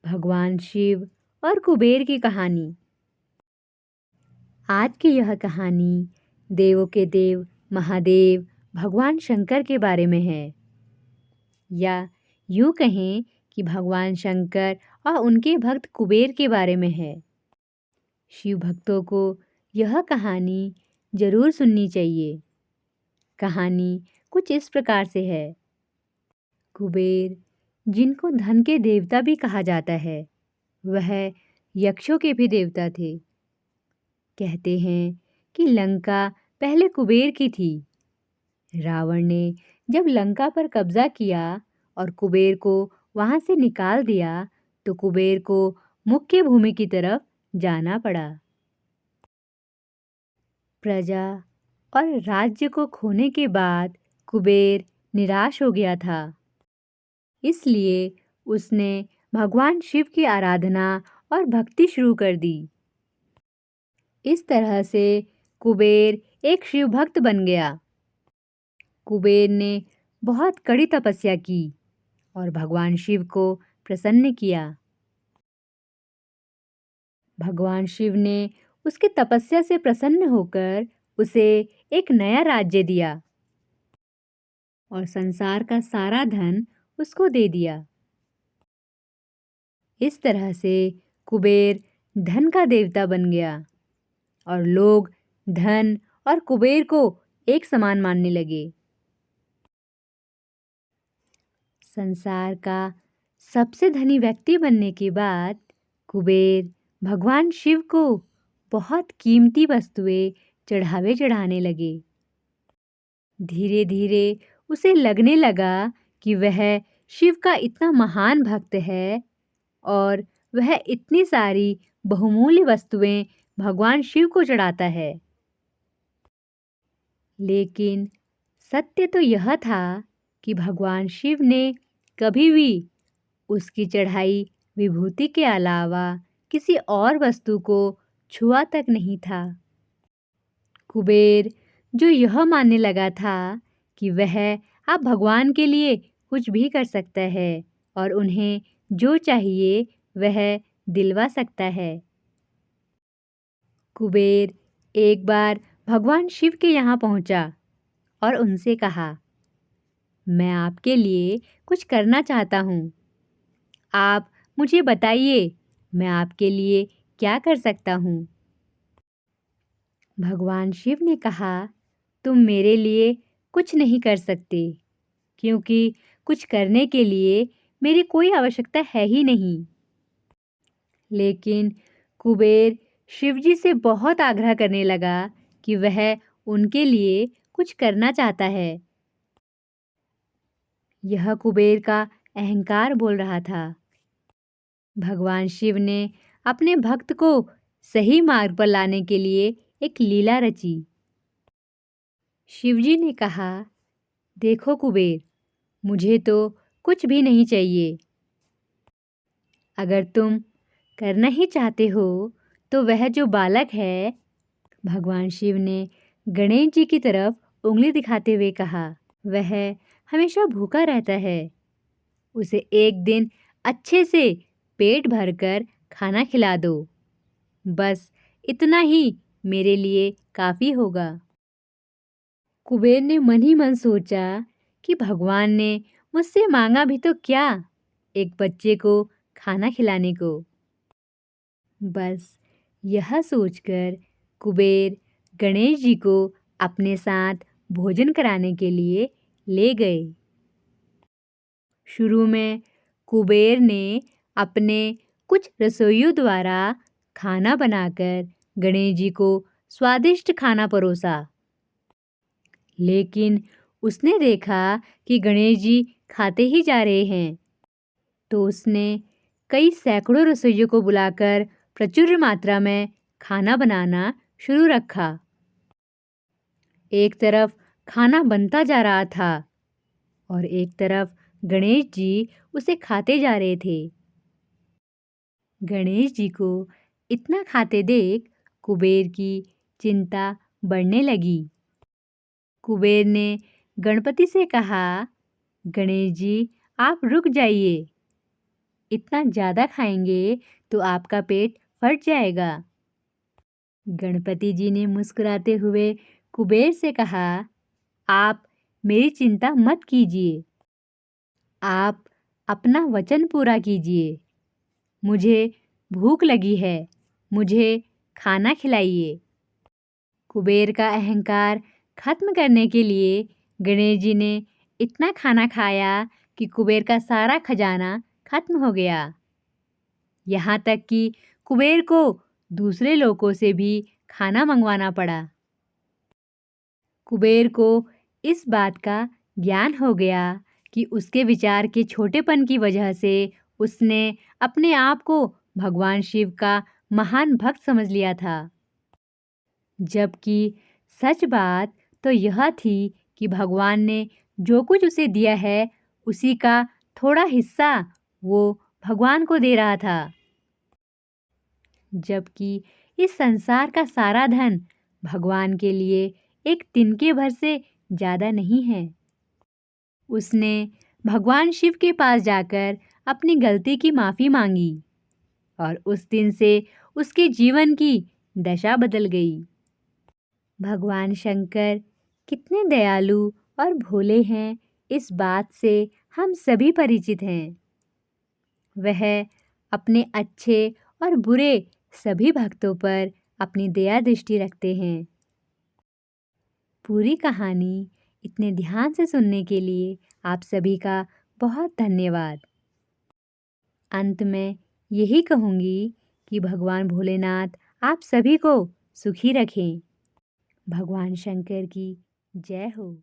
भगवान शिव और कुबेर की कहानी। आज की यह कहानी देवों के देव महादेव भगवान शंकर के बारे में है, या यूं कहें कि भगवान शंकर और उनके भक्त कुबेर के बारे में है। शिव भक्तों को यह कहानी जरूर सुननी चाहिए। कहानी कुछ इस प्रकार से है। कुबेर, जिनको धन के देवता भी कहा जाता है, वह यक्षों के भी देवता थे। कहते हैं कि लंका पहले कुबेर की थी। रावण ने जब लंका पर कब्जा किया और कुबेर को वहां से निकाल दिया, तो कुबेर को मुख्य भूमि की तरफ जाना पड़ा। प्रजा और राज्य को खोने के बाद कुबेर निराश हो गया था। इसलिए उसने भगवान शिव की आराधना और भक्ति शुरू कर दी। इस तरह से कुबेर एक शिव भक्त बन गया। कुबेर ने बहुत कड़ी तपस्या की और भगवान शिव को प्रसन्न किया। भगवान शिव ने उसकी तपस्या से प्रसन्न होकर उसे एक नया राज्य दिया और संसार का सारा धन उसको दे दिया। इस तरह से कुबेर धन का देवता बन गया और लोग धन और कुबेर को एक समान मानने लगे। संसार का सबसे धनी व्यक्ति बनने के बाद कुबेर भगवान शिव को बहुत कीमती वस्तुएं चढ़ावे चढ़ाने लगे। धीरे धीरे उसे लगने लगा कि वह शिव का इतना महान भक्त है और वह इतनी सारी बहुमूल्य वस्तुएं भगवान शिव को चढ़ाता है। लेकिन सत्य तो यह था कि भगवान शिव ने कभी भी उसकी चढ़ाई विभूति के अलावा किसी और वस्तु को छुआ तक नहीं था। कुबेर, जो यह मानने लगा था कि वह अब भगवान के लिए कुछ भी कर सकता है और उन्हें जो चाहिए वह दिलवा सकता है। कुबेर एक बार भगवान शिव के यहाँ पहुंचा और उनसे कहा, मैं आपके लिए कुछ करना चाहता हूँ। आप मुझे बताइए, मैं आपके लिए क्या कर सकता हूँ। भगवान शिव ने कहा, तुम मेरे लिए कुछ नहीं कर सकते, क्योंकि कुछ करने के लिए मेरी कोई आवश्यकता है ही नहीं। लेकिन कुबेर शिवजी से बहुत आग्रह करने लगा कि वह उनके लिए कुछ करना चाहता है। यह कुबेर का अहंकार बोल रहा था। भगवान शिव ने अपने भक्त को सही मार्ग पर लाने के लिए एक लीला रची। शिवजी ने कहा, देखो कुबेर, मुझे तो कुछ भी नहीं चाहिए। अगर तुम करना ही चाहते हो तो वह जो बालक है, भगवान शिव ने गणेश जी की तरफ उंगली दिखाते हुए कहा, वह हमेशा भूखा रहता है। उसे एक दिन अच्छे से पेट भरकर खाना खिला दो। बस इतना ही मेरे लिए काफी होगा। कुबेर ने मन ही मन सोचा कि भगवान ने मुझसे मांगा भी तो क्या, एक बच्चे को खाना खिलाने को। बस यह सोचकर कुबेर गणेश जी को अपने साथ भोजन कराने के लिए ले गए। शुरू में कुबेर ने अपने कुछ रसोइयों द्वारा खाना बनाकर गणेश जी को स्वादिष्ट खाना परोसा। लेकिन उसने देखा कि गणेश जी खाते ही जा रहे हैं, तो उसने कई सैकड़ों रसोइयों को बुलाकर प्रचुर मात्रा में खाना बनाना शुरू रखा। एक तरफ खाना बनता जा रहा था और एक तरफ गणेश जी उसे खाते जा रहे थे। गणेश जी को इतना खाते देख कुबेर की चिंता बढ़ने लगी। कुबेर ने गणपति से कहा, गणेश जी, आप रुक जाइए। इतना ज़्यादा खाएंगे तो आपका पेट फट जाएगा। गणपति जी ने मुस्कुराते हुए कुबेर से कहा, आप मेरी चिंता मत कीजिए। आप अपना वचन पूरा कीजिए। मुझे भूख लगी है, मुझे खाना खिलाइए। कुबेर का अहंकार खत्म करने के लिए गणेश जी ने इतना खाना खाया कि कुबेर का सारा खजाना खत्म हो गया। यहाँ तक कि कुबेर को दूसरे लोगों से भी खाना मंगवाना पड़ा। कुबेर को इस बात का ज्ञान हो गया कि उसके विचार के छोटेपन की वजह से उसने अपने आप को भगवान शिव का महान भक्त समझ लिया था। जबकि सच बात तो यह थी कि भगवान ने जो कुछ उसे दिया है उसी का थोड़ा हिस्सा वो भगवान को दे रहा था। जबकि इस संसार का सारा धन भगवान के लिए एक तिनके भर से ज़्यादा नहीं है। उसने भगवान शिव के पास जाकर अपनी गलती की माफ़ी मांगी और उस दिन से उसके जीवन की दशा बदल गई। भगवान शंकर कितने दयालु और भोले हैं, इस बात से हम सभी परिचित हैं। वह अपने अच्छे और बुरे सभी भक्तों पर अपनी दया दृष्टि रखते हैं। पूरी कहानी इतने ध्यान से सुनने के लिए आप सभी का बहुत धन्यवाद। अंत में यही कहूँगी कि भगवान भोलेनाथ आप सभी को सुखी रखें। भगवान शंकर की जय हो।